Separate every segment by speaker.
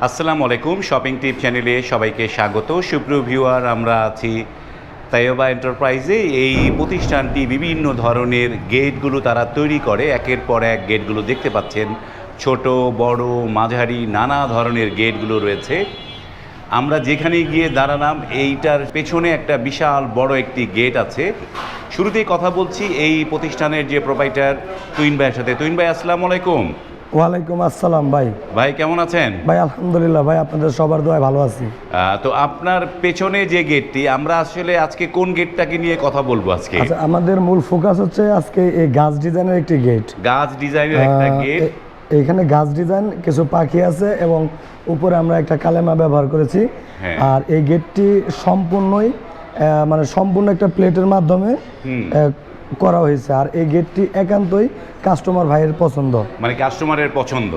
Speaker 1: আসসালামু আলাইকুম শপিং টিপ চ্যানেলে সবাইকে স্বাগত। সুপ্রিয় ভিউয়ার, আমরা আছি তাইবা এন্টারপ্রাইজে। এই প্রতিষ্ঠানটি বিভিন্ন ধরনের গেটগুলো তারা তৈরি করে, একের পর এক গেটগুলো দেখতে পাচ্ছেন, ছোট বড় মাঝারি নানা ধরনের গেটগুলো রয়েছে। আমরা যেখানে গিয়ে দাঁড়ালাম এইটার পেছনে একটা বিশাল বড় একটি গেট আছে। শুরুতেই কথা বলছি এই প্রতিষ্ঠানের যে প্রোপাইটার তুইন ভাইয়ের সাথে। তুইন ভাই, আসসালামু আলাইকুম।
Speaker 2: ওয়ালাইকুম আসসালাম ভাই।
Speaker 1: ভাই কেমন আছেন?
Speaker 2: ভাই আলহামদুলিল্লাহ ভাই, আপনাদের সবার দোয়ায় ভালো আছি।
Speaker 1: তো আপনার পেছনে যে গেটটি, আমরা আসলে আজকে কোন গেটটাকে নিয়ে কথা বলবো আজকে?
Speaker 2: আচ্ছা, আমাদের মূল ফোকাস হচ্ছে আজকে এই গাছ ডিজাইনের একটি গেট।
Speaker 1: গাছ ডিজাইনের একটা গেট।
Speaker 2: এখানে গাছ ডিজাইন, কিছু পাখি আছে এবং উপরে আমরা একটা কালেমা ব্যবহার করেছি। আর এই গেটটি সম্পূর্ণই সম্পূর্ণ একটা প্লেটের মাধ্যমে করা হয়েছে। আর এই গেটটি একান্তই কাস্টমার ভাইয়ের পছন্দ,
Speaker 1: মানে কাস্টমারের পছন্দ।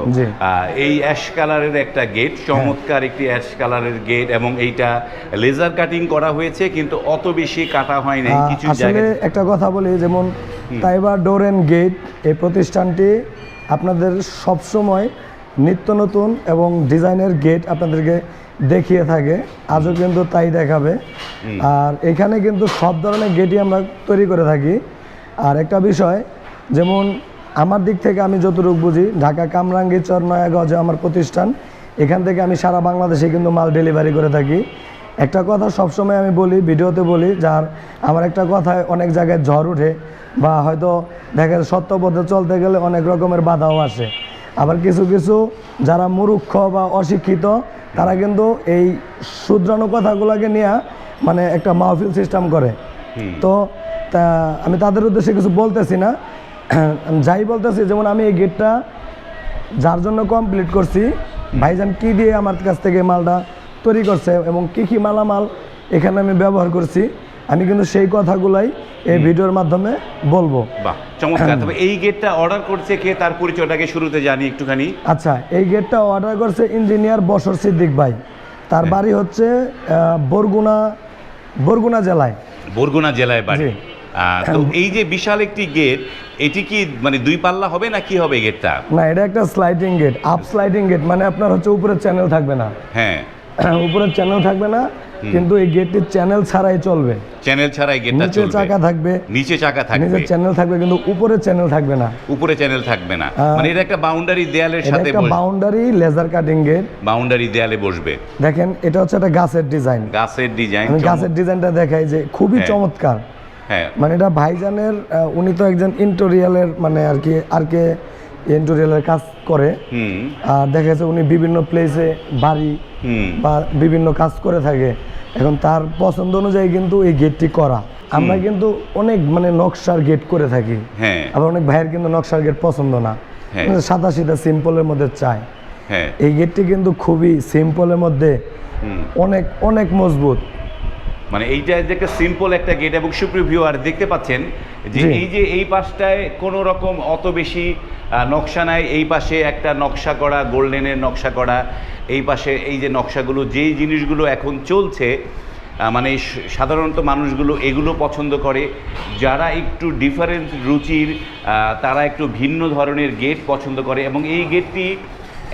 Speaker 1: এই অ্যাশ কালারের একটা গেট, চমৎকার একটি অ্যাশ কালারের গেট, এবং এইটা লেজার কাটিং করা হয়েছে, কিন্তু অত বেশি কাটা হয় নাই কিছু জায়গায়।
Speaker 2: একটা কথা বলি, যেমন তাইবা ডোর এন্ড গেট এই প্রতিষ্ঠানটি আপনাদের সবসময় নিত্য নতুন এবং ডিজাইনের গেট আপনাদেরকে দেখিয়ে থাকে, আজও কিন্তু তাই দেখাবে। আর এখানে কিন্তু সব ধরনের গেটই আমরা তৈরি করে থাকি। আর একটা বিষয়, যেমন আমার দিক থেকে আমি যতটুকু বুঝি, ঢাকা কামরাঙ্গীরচর নয়াগঞ্জে আমার প্রতিষ্ঠান, এখান থেকে আমি সারা বাংলাদেশে কিন্তু মাল ডেলিভারি করে থাকি। একটা কথা সবসময় আমি বলি, ভিডিওতে বলি, যার আমার একটা কথায় অনেক জায়গায় ঝড় উঠে, বা হয়তো দেখা যায় সত্য পথে চলতে গেলে অনেক রকমের বাধাও আসে। আবার কিছু কিছু যারা মূর্খ বা অশিক্ষিত, তারা কিন্তু এই শুধরানো কথাগুলোকে নিয়ে একটা মাহফিল সিস্টেম করে। তো আমি তাদের উদ্দেশ্যে কিছু বলতেছি না, যাই বলতেছি, যেমন আমি এই গেটটা যার জন্য কমপ্লিট করছি, ভাইজান কি দিয়ে আমার কাছ থেকে মালটা তৈরি করছে এবং কি মালামাল এখানে আমি ব্যবহার করছি, আমি কিন্তু সেই কথাগুলাই এই ভিডিওর মাধ্যমে বলবো।
Speaker 1: বাহ, চমৎকার। তবে এই গেটটা অর্ডার করছে কে, তার পরিচয়টাকে শুরুতে জানি একটুখানি।
Speaker 2: আচ্ছা, এই গেটটা অর্ডার করছে ইঞ্জিনিয়ার বশর সিদ্দিক ভাই। তার বাড়ি হচ্ছে বরগুনা জেলায়।
Speaker 1: বরগুনা জেলায় বাড়ি। তো এই যে বিশাল একটি গেট, এটি কি দুই পাল্লা হবে না কি হবে গেটটা?
Speaker 2: না, এটা একটা sliding gate, up sliding gate, আপনার হচ্ছে উপরে চ্যানেল থাকবে না।
Speaker 1: হ্যাঁ,
Speaker 2: উপরে চ্যানেল থাকবে না, কিন্তু এই গেটটি চ্যানেল ছাড়াই চলবে।
Speaker 1: চ্যানেল ছাড়াই গেটটা চলবে।
Speaker 2: নিচে চাকা থাকবে,
Speaker 1: নিচে চাকা থাকবে,
Speaker 2: নিচে চ্যানেল থাকবে, কিন্তু উপরে চ্যানেল থাকবে না।
Speaker 1: উপরে চ্যানেল থাকবে না, এটা একটা বাউন্ডারি দেয়ালের সাথে
Speaker 2: একটা boundary laser cutting gate,
Speaker 1: boundary দেয়ালে বসবে।
Speaker 2: দেখেন, এটা হচ্ছে একটা গাছের ডিজাইন।
Speaker 1: গাছের ডিজাইন,
Speaker 2: আমি গাছের ডিজাইনটা দেখাই যে খুবই চমৎকার।
Speaker 1: হ্যাঁ,
Speaker 2: এটা ভাইজানের, উনি তো একজন ইন্টেরিয়ালের আর কি ইন্টেরিয়ালের কাজ করে। আর দেখা যাচ্ছে উনি বিভিন্ন প্লেসে বাড়ি বা বিভিন্ন কাজ করে থাকে। এখন তার পছন্দ অনুযায়ী কিন্তু এই গেটটি করা। আমরা কিন্তু অনেক নকশার গেট করে থাকি, আবার অনেক ভাইয়ের কিন্তু নকশার গেট পছন্দ না, সাদা সিধা সিম্পলের মধ্যে চায়। এই গেটটি কিন্তু খুবই সিম্পলের মধ্যে অনেক অনেক মজবুত।
Speaker 1: এইটা যে একটা সিম্পল একটা গেট, এবং সুপ্রিয় ভিউয়ার দেখতে পাচ্ছেন যে এই যে এই পাশটায় কোনো রকম অত বেশি নকশা নাই। এই পাশে একটা নকশা করা, গোল্ডেনের নকশা করা। এই পাশে এই যে নকশাগুলো, যেই জিনিসগুলো এখন চলছে, সাধারণত মানুষগুলো এগুলো পছন্দ করে। যারা একটু ডিফারেন্ট রুচির, তারা একটু ভিন্ন ধরনের গেট পছন্দ করে। এবং এই গেটটি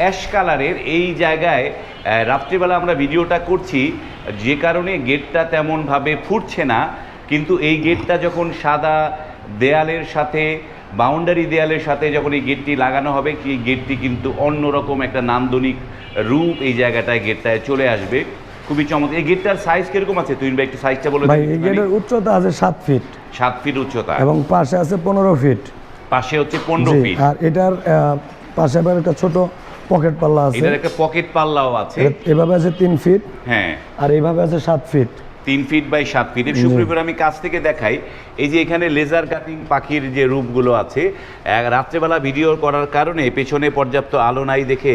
Speaker 1: অ্যাশ কালারের। এই জায়গায় রাত্রিবেলা আমরা ভিডিওটা করছি, যে কারণে গেটটা তেমনভাবে ফুটছে না, কিন্তু এই গেটটা যখন সাদা দেয়ালের সাথে, বাউন্ডারি দেয়ালের সাথে যখন এই গেটটি লাগানো হবে, এই গেটটি কিন্তু অন্যরকম একটা নান্দনিক রূপ এই জায়গাটায় গেটটায় চলে আসবে। খুবই চমৎকার। এই গেটটার সাইজ কিরকম আছে তুই একটু সাইজটা বলে?
Speaker 2: ভাই, এই গেটের উচ্চতা আছে 7 ফিট।
Speaker 1: 7 ফিট উচ্চতা, এবং
Speaker 2: পাশে আছে 15 ফিট।
Speaker 1: পাশে হচ্ছে 15 ফিট।
Speaker 2: আর এটার পাশে আবার একটা ছোট পকেট পাল্লা আছে।
Speaker 1: এটার একটা পকেট পাল্লাও আছে।
Speaker 2: এভাবে আছে 3 ফিট।
Speaker 1: হ্যাঁ,
Speaker 2: আর এইভাবে আছে 7 ফিট।
Speaker 1: 3 feet by 7 fit. সুপ্রিয়, আমি কাছ থেকে দেখাই, এই যে এখানে লেজার কাটিং পাখির যে রূপগুলো আছে, রাত্রেবেলা ভিডিও করার কারণে পেছনে পর্যাপ্ত আলো নাই দেখে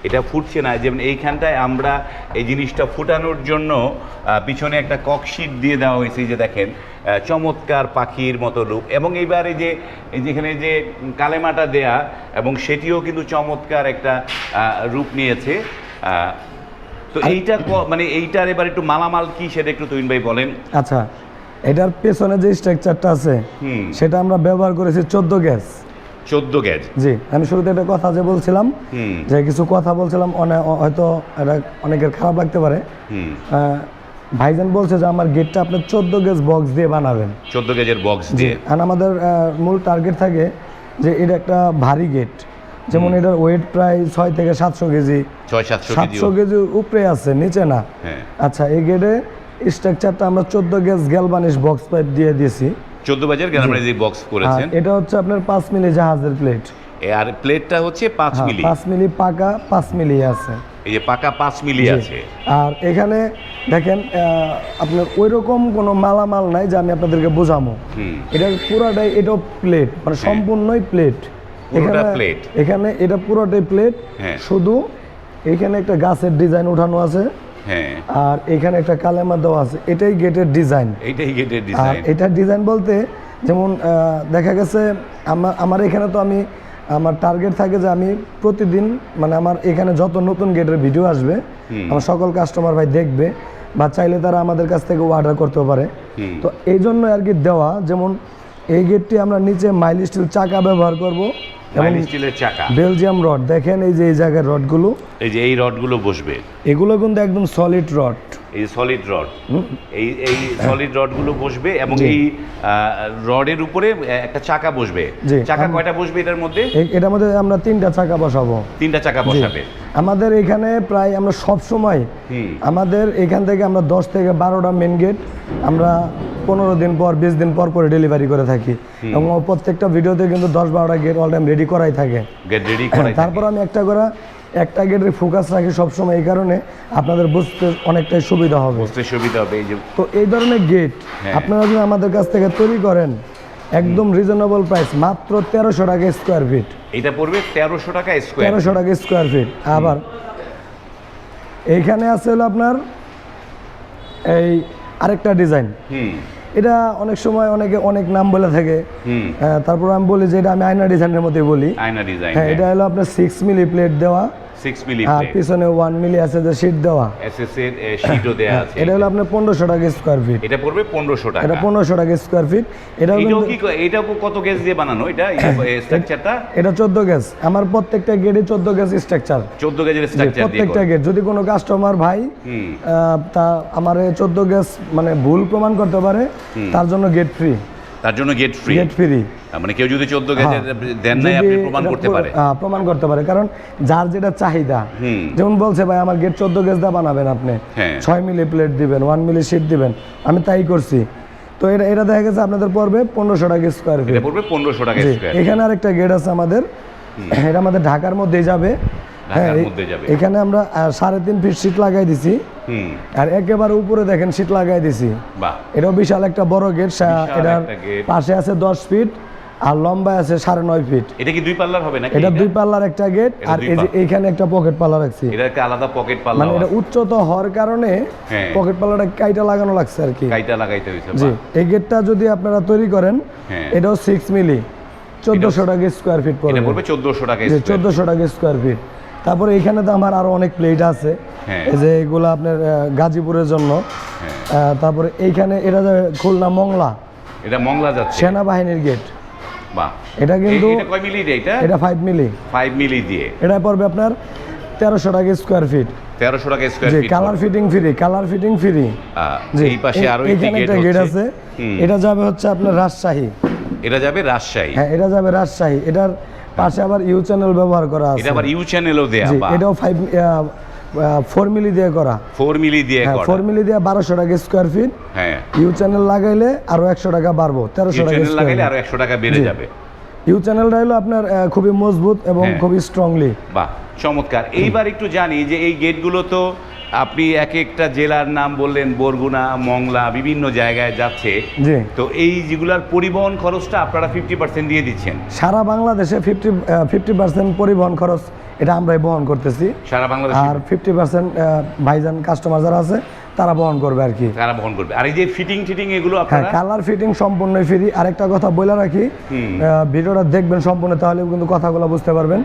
Speaker 1: এটা ফুটছে না। যেমন এইখানটায় আমরা এই জিনিসটা ফুটানোর জন্য পিছনে একটা ককশিট দিয়ে দেওয়া হয়েছে, যে দেখেন চমৎকার পাখির মতো রূপ। এবং এইবার এই যে যেখানে যে কালেমাটা দেয়া, এবং সেটিও কিন্তু চমৎকার একটা রূপ নিয়েছে। তো এইটা এইটার এবার একটু মালামাল কি সেটা একটু তুইন ভাই বলেন।
Speaker 2: আচ্ছা, এটার পেছনে যে স্ট্রাকচারটা আছে, সেটা আমরা ব্যবহার করেছি 14 গ্যাস।
Speaker 1: 14 গেজ।
Speaker 2: জি, আমি শুরুতে একটা কথা যে বলছিলাম, যে কিছু কথা বলছিলাম, হয়তো এটা অনেকের খারাপ লাগতে পারে। ভাইজান বলছে যে আমার গেটটা আপনার 14 গেজ বক্স দিয়ে বানাবেন।
Speaker 1: 14 গেজের বক্স দিয়ে।
Speaker 2: আর আমাদের মূল টার্গেট থাকে যে এটা একটা ভারী গেট, যেমন এটার ওয়েট প্রায় 6 থেকে 700 কেজি। 700 কেজির উপরে আছে, নিচে না। আচ্ছা, এই গেটে স্ট্রাকচারটা আমরা 14 গেজ গ্যালভানিশ বক্স পাইপ দিয়ে দিয়েছি।
Speaker 1: 14 গেজের গ্যালভানিশ বক্স করেছেন।
Speaker 2: এটা হচ্ছে আপনার 5 মিলি জাহাজের প্লেট।
Speaker 1: আর প্লেটটা হচ্ছে 5 মিলি।
Speaker 2: 5 মিলি পাকা, 5 মিলি আছে।
Speaker 1: এই যে পাকা 5 মিলি আছে।
Speaker 2: আর এখানে দেখেন আপনার ওই রকম কোনো মালামাল নাই যে আমি আপনাদেরকে বোঝাবো। এটা পুরাটাই, এটা প্লেট, মানে সম্পূর্ণই প্লেট। এখানে এটা পুরোটাই প্লেট। শুধু এখানে একটা গাছের ডিজাইন উঠানো আছে, আর এখানে একটা কালেমা দেওয়া আছে। এটাই গেটের ডিজাইন। এটা ডিজাইন বলতে যেমন দেখা গেছে আমার এখানে তো আমার টার্গেট থাকে যে আমি প্রতিদিন, মানে আমার এখানে যত নতুন গেটের ভিডিও আসবে আমার সকল কাস্টমার ভাই দেখবে, বা চাইলে তারা আমাদের কাছ থেকে অর্ডার করতে পারে। তো এই জন্য আর কি দেওয়া, যেমন এই গেটটি আমরা নিচে মাইল স্টিল চাকা ব্যবহার করব, বেলজিয়াম রড। দেখেন এই যে এই জায়গার রডগুলো,
Speaker 1: এই যে এই রডগুলো বসবে,
Speaker 2: এগুলো কিন্তু একদম সলিড রড।
Speaker 1: এই সলিড রড, এই সলিড রডগুলো বসবে, এবং এই রডের উপরে একটা চাকা বসবে। চাকা কয়টা বসবে এটার মধ্যে?
Speaker 2: এটার মধ্যে আমরা 3টা চাকা বসাবো।
Speaker 1: 3টা চাকা বসাবে।
Speaker 2: আমাদের এখানে প্রায় আমরা সব সময় আমাদের এখান থেকে আমরা 10 থেকে 12টা মেন গেট আমরা 15 দিন পর 20 দিন পর পরে ডেলিভারি করে থাকি, এবং প্রত্যেকটা ভিডিওতে কিন্তু 10-12টা গেট অল টাইম রেডি করাই থাকে। তারপর আমি একটা গেটের ফোকাস রাখি সবসময়, এই কারণে আপনাদের বুঝতে অনেকটাই সুবিধা হবে। তো এই ধরনের গেট আপনারা যদি আমাদের কাছ থেকে তৈরি করেন, একদম রিজনেবল প্রাইস, মাত্র 1300 টাকা স্কোয়ার ফিট।
Speaker 1: এটা পড়বে 1300 টাকা স্কোয়ার,
Speaker 2: 1300 টাকা স্কোয়ার ফিট। আবার এইখানে আছে হলো আপনার এই আরেকটা ডিজাইন। এটা অনেক সময় অনেক নাম বলে থাকে, তারপর আমি বলি যে এটা আমি আয়না ডিজাইনের মধ্যে বলি।
Speaker 1: আয়না ডিজাইন,
Speaker 2: এটা হলো আপনার 6 মিলি প্লেট দেওয়া,
Speaker 1: 6 মিলি
Speaker 2: আর পিছনে 1 মিলি আছে যে শীট দেওয়া,
Speaker 1: এসএস এর শীটও দেয়া আছে।
Speaker 2: এটা হলো আপনার 1500 টাকা স্কয়ার ফিট।
Speaker 1: এটা পড়বে 1500 টাকা।
Speaker 2: এটা 1500 টাকা স্কয়ার ফিট। এটাও
Speaker 1: কত গেজ দিয়ে বানানো এটা স্ট্রাকচারটা? এটা
Speaker 2: 14 গেজ। আমার প্রত্যেকটা গেটে 14 গেজ স্ট্রাকচার।
Speaker 1: 14 গেজের স্ট্রাকচার দিয়ে
Speaker 2: প্রত্যেকটা গেট। যদি কোনো কাস্টমার ভাই তা আমারে 14 গেজ মানে ভুল প্রমাণ করতে পারে, তার জন্য গেট ফ্রি।
Speaker 1: তার জন্য গেট ফ্রি। মানে কেউ যদি 14 গেজের দেন নাই, আপনি প্রমাণ করতে পারে।
Speaker 2: প্রমাণ করতে পারে, কারণ যার যেটা চাহিদা। যেমন বলছে ভাই আমার গেট 14 গেজ দা বানাবেন আপনি, 6 মিলি প্লেট দিবেন, 1 মিলি শীট দিবেন, আমি তাই করছি। তো এটা দেখা গেছে আপনাদের পড়বে 1500 টাকা স্কয়ার ফিট।
Speaker 1: এটা পড়বে 1500 টাকা স্কয়ার।
Speaker 2: এখানে আরেকটা গেট আছে আমাদের, এটা আমাদের ঢাকার মধ্যেই যাবে। এখানে আমরা 3.5 ফিট শীট লাগাই দিছি, আর একেবারে উপরে দেখেন শীট লাগাই দিছি। এটাও বিশাল একটা বড় গেট। এটার পাশে আছে 10 ফিট, আর লম্বা আছে 9.5 ফিট।
Speaker 1: এটা কি 2 পাল্লার হবে নাকি?
Speaker 2: এটা 2 পাল্লার একটা গেট, আর এই যে এইখানে একটা পকেট পাল্লা রাখছি।
Speaker 1: এটা একটা আলাদা পকেট পাল্লা,
Speaker 2: মানে এটা উচ্চতা হওয়ার কারণে পকেট পাল্লাটা কাইটা লাগানো লাগছে আর কি।
Speaker 1: কাইটা লাগাইতে হইছে।
Speaker 2: জি, এই গেটটা যদি আপনারা তৈরি করেন, এটাও 6 মিলি 1400 টাকা স্কয়ার ফিট পড়বে।
Speaker 1: এটা পড়বে 1400 টাকা স্কয়ার।
Speaker 2: 1400 টাকা স্কয়ার ফিট। তারপরে এখানে তো আমার আরো অনেক প্লেট আছে, এই যে এগুলো আপনার গাজীপুরের জন্য। তারপরে এইখানে এটা খুলনা মংলা,
Speaker 1: এটা মংলা যাচ্ছে
Speaker 2: সেনাবাহিনীর গেট।
Speaker 1: বাহ,
Speaker 2: এটা কিন্তু
Speaker 1: এটা কয় মিলি দিয়ে?
Speaker 2: এটা 5 মিলি।
Speaker 1: 5 মিলি দিয়ে
Speaker 2: এটা পড়বে আপনার 1300 টাকা স্কয়ার ফিট।
Speaker 1: 1300 টাকা square feet.
Speaker 2: Colour fitting free.
Speaker 1: এই পাশে আরো একটি
Speaker 2: গেট আছে। এটা যাবে হচ্ছে আপনার রাজশাহী।
Speaker 1: এটা যাবে রাজশাহী।
Speaker 2: হ্যাঁ, এটা যাবে রাজশাহী। এটার পাশে আবার ইউ চ্যানেল ব্যবহার করা আছে।
Speaker 1: এটা আবার ইউ চ্যানেলও দেয়া।
Speaker 2: এটাও 4 মিলি দিয়ে করা।
Speaker 1: 4 মিলি দিয়ে করা।
Speaker 2: 4 মিলি দিয়ে 1200 টাকা স্কয়ার ফিট। ইউ চ্যানেল লাগাইলে আরো 100 টাকা বাড়বো, 1300 টাকা।
Speaker 1: ইউ চ্যানেল লাগাইলে আরো 100 টাকা বেড়ে যাবে।
Speaker 2: ইউ চ্যানেলটা হলো আপনার খুবই মজবুত এবং খুবই স্ট্রংলি।
Speaker 1: বাহ, চমৎকার। এইবার একটু জানি যে এই গেটগুলো তো আপনি এক একটা জেলার নাম বললেন, বরগুনা, মংলা, বিভিন্ন জায়গায় যাচ্ছে। তো এই যেগুলার পরিবহন খরচটা আপনারা 50% দিয়ে দিচ্ছেন।
Speaker 2: সারা বাংলাদেশে 50% পরিবহন খরচ এটা আমরাই বহন করতেছি
Speaker 1: সারা বাংলাদেশে। আর
Speaker 2: 50% ভাইজান কাস্টমার যারা আছে তারা বহন করবে আর কি।
Speaker 1: তারা বহন করবে। আর এই যে ফিটিং এগুলো আপনারা?
Speaker 2: কালার ফিটিং সম্পূর্ণই ফ্রি। আরেকটা কথা বলে রাখি, ভিডিওটা দেখবেন সম্পূর্ণ, তাহলে কিন্তু কথাগুলো বুঝতে পারবেন।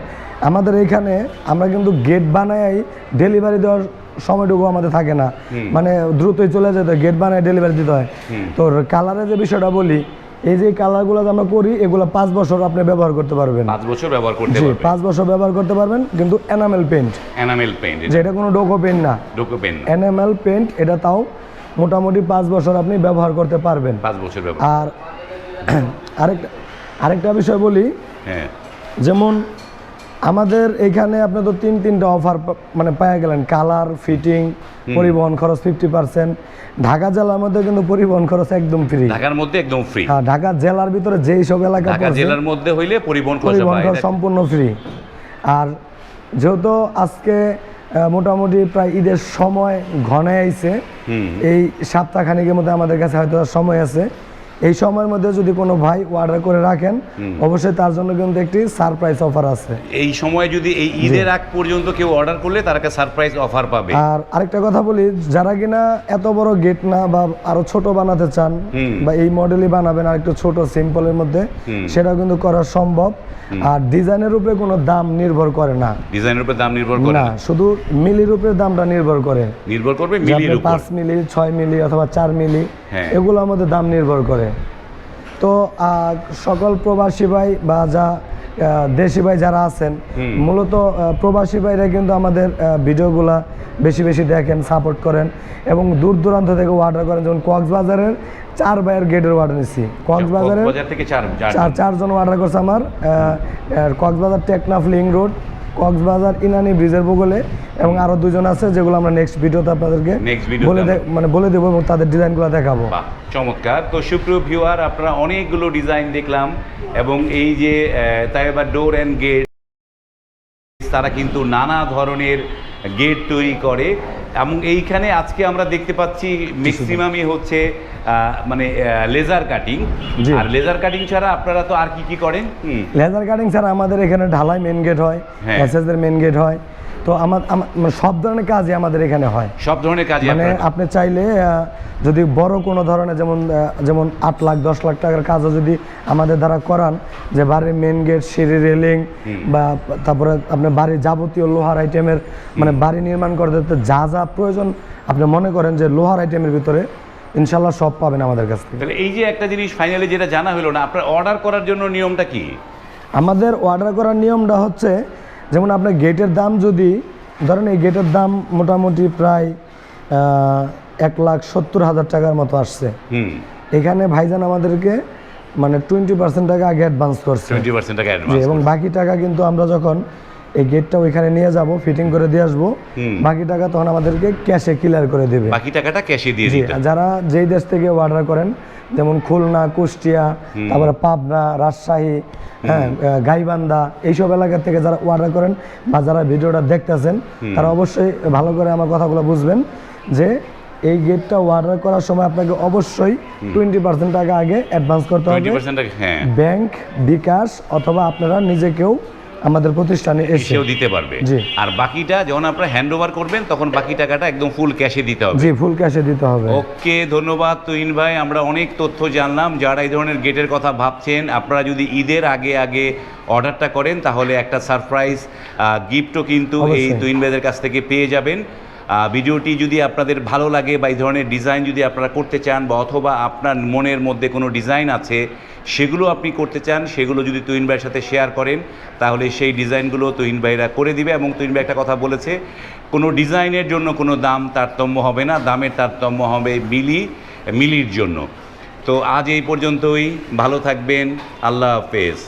Speaker 2: আমাদের এইখানে আমরা কিন্তু গেট বানাই ডেলিভারি দেওয়ার সময়টুকু আমাদের থাকে না, মানে দ্রুতই চলে যেতে, গেট বানায় ডেলিভারি দিতে হয়। তো কালারের যে বিষয়টা বলি, এই যে কালারগুলো আমরা করি এগুলো 5 বছর আপনি ব্যবহার করতে পারবেন।
Speaker 1: 5 বছর ব্যবহার করতে
Speaker 2: জি,
Speaker 1: পারবেন।
Speaker 2: 5 বছর ব্যবহার করতে পারবেন, কিন্তু এনামেল পেইন্ট, যেটা কোনো ডোকো পেইন্ট না, এনামেল পেইন্ট, এটা তাও মোটামুটি 5 বছর আপনি ব্যবহার করতে পারবেন।
Speaker 1: 5 বছর ব্যবহার।
Speaker 2: আর আরেকটা বিষয় বলি,
Speaker 1: হ্যাঁ,
Speaker 2: যেমন আমাদের এখানে আপনি তো তিনটা অফার মানে পেয়ে গেলেন, কালার, ফিটিং, পরিবহন খরচ 50%। ঢাকা জেলার মধ্যে কিন্তু পরিবহন খরচ একদম ফ্রি।
Speaker 1: ঢাকার মধ্যে একদম ফ্রি।
Speaker 2: হ্যাঁ, ঢাকা জেলার ভিতরে যেই সব এলাকা
Speaker 1: ঢাকা জেলার মধ্যে হইলে পরিবহন খরচ
Speaker 2: সম্পূর্ণ ফ্রি। আর যেহেতু আজকে মোটামুটি প্রায় ঈদের সময় ঘনে আইছে, এই সপ্তাহখানিকের মধ্যে আমাদের কাছে হয়তো সময় আছে, এই সময়ের মধ্যে যদি কোনো ভাই অর্ডার করে রাখেন অবশ্যই তার জন্য কিন্তু একটি সারপ্রাইজ অফার আছে।
Speaker 1: এই সময় যদি এই ঈদের আগ পর্যন্ত কেউ অর্ডার করলে তার কাছে সারপ্রাইজ অফার পাবে।
Speaker 2: আর আরেকটা কথা বলি, যারা কিনা এত বড় গেট না বা আরো ছোট বানাতে চান বা এই মডেলই বানাবেন আর একটু ছোট সিম্পলের মধ্যে, সেটাও কিন্তু করা সম্ভব। আর ডিজাইনের উপরে কোনো দাম নির্ভর করে না,
Speaker 1: ডিজাইনের উপরে দাম নির্ভর করে না,
Speaker 2: শুধু মিলির উপরে দামটা নির্ভর করবে মিলির উপর। 5 মিলি, 6 মিলি অথবা 4 মিলি, এগুলো আমাদের দাম নির্ভর করে। তো সকল প্রবাসী ভাই বা দেশি ভাই যারা আছেন, মূলত প্রবাসী ভাইরা কিন্তু আমাদের ভিডিওগুলা বেশি বেশি দেখেন, সাপোর্ট করেন এবং দূর দূরান্ত থেকে অর্ডার করেন। যেমন কক্সবাজারের 4 ভাইয়ের গেটের অর্ডার নিচ্ছি, কক্সবাজারের 4 জন অর্ডার করছে আমার, কক্সবাজার টেকনাফ লিং রোড, কক্সবাজার ইনানি ব্রিজের বগলে, এবং আরো 2 জন আছে যেগুলো আমরা নেক্সট ভিডিওতে আপনাদেরকে বলে দেবো এবং তাদের ডিজাইনগুলো দেখাবো।
Speaker 1: চমৎকার। তো সুপ্রিয় ভিউয়ার, আপনারা অনেকগুলো ডিজাইন দেখলাম এবং এই যে তাইবা ডোর অ্যান্ড গেট, তারা কিন্তু নানা ধরনের গেট তৈরি করে এবং এইখানে আজকে আমরা দেখতে পাচ্ছি ম্যাক্সিমামই হচ্ছে মানে লেজার কাটিং। আর লেজার কাটিং ছাড়া আপনারা তো আর কি করেন?
Speaker 2: লেজার কাটিং ছাড়া আমাদের এখানে ঢালাই মেন গেট হয়, এসএসের মেন গেট হয়, তো সব ধরনের কাজই আমাদের এখানে হয়।
Speaker 1: সব ধরনের কাজ
Speaker 2: মানে আপনি চাইলে যদি বড় কোনো ধরনের যেমন 8 লাখ 10 লাখ টাকার কাজও যদি আমাদের দ্বারা করান, যে বাড়ির মেন গেট, সিঁড়ি, রেলিং বা তারপরে আপনার বাড়ির যাবতীয় লোহার আইটেমের, মানে বাড়ি নির্মাণ করতে যা যা প্রয়োজন আপনি মনে করেন যে লোহার আইটেমের ভিতরে, ইনশাল্লাহ সব পাবেন আমাদের কাছ থেকে।
Speaker 1: তাহলে এই যে একটা জিনিস ফাইনালি যেটা জানা হলো না, আপনার অর্ডার করার জন্য নিয়মটা কি?
Speaker 2: আমাদের অর্ডার করার নিয়মটা হচ্ছে, যেমন আপনার গেটের দাম যদি ধরেন, এই গেটের দাম মোটামুটি প্রায় 1,70,000 টাকার মতো আসছে। এখানে ভাইজান আমাদেরকে মানে 20% টাকা আগে অ্যাডভান্স করছে,
Speaker 1: 20% টাকা অ্যাডভান্স,
Speaker 2: এবং বাকি টাকা কিন্তু আমরা যখন এই গেটটা ওইখানে নিয়ে যাব, ফিটিং করে দিয়ে আসবো, বাকি টাকা তখন আমাদেরকে ক্যাশে ক্লিয়ার করে দেবে।
Speaker 1: বাকি টাকাটা ক্যাশে দিয়ে দিতে।
Speaker 2: যারা যেই দেশ থেকে অর্ডার করেন, যেমন খুলনা, কুষ্টিয়া, তারপরে পাবনা, রাজশাহী, হ্যাঁ, গাইবান্ধা, এইসব এলাকা থেকে যারা অর্ডার করেন বা যারা ভিডিওটা দেখতেছেন, তারা অবশ্যই ভালো করে আমার কথাগুলো বুঝবেন যে এই গেটটা অর্ডার করার সময় আপনাকে অবশ্যই 20% টাকা আগে অ্যাডভান্স করতে হবে, ব্যাংক, বিকাশ অথবা আপনারা নিজেকেও আমাদের প্রতিষ্ঠানে এসেও
Speaker 1: দিতে পারবে। আর বাকিটা যখন আপনারা হ্যান্ড ওভার করবেন তখন বাকি টাকাটা একদম ফুল ক্যাশে দিতে হবে।
Speaker 2: জি, ফুল ক্যাশে দিতে হবে।
Speaker 1: ওকে, ধন্যবাদ তুহিন ভাই। আমরা অনেক তথ্য জানলাম। যারা এই ধরনের গেটের কথা ভাবছেন, আপনারা যদি ঈদের আগে অর্ডারটা করেন তাহলে একটা সারপ্রাইজ গিফটও কিন্তু এই তুহিন ভাইদের কাছ থেকে পেয়ে যাবেন। ভিডিওটি যদি আপনাদের ভালো লাগে বা এই ধরনের ডিজাইন যদি আপনারা করতে চান, বা অথবা আপনার মনের মধ্যে কোনো ডিজাইন আছে সেগুলো আপনি করতে চান, সেগুলো যদি তুহিন ভাইয়ের সাথে শেয়ার করেন তাহলে সেই ডিজাইনগুলো তুহিন ভাইরা করে দিবে। এবং তুহিন ভাই একটা কথা বলেছে, কোনো ডিজাইনের জন্য কোনো দাম তারতম্য হবে না, দামের তারতম্য হবে মিলির জন্য। তো আজ এই পর্যন্তই, ভালো থাকবেন, আল্লাহ হাফেজ।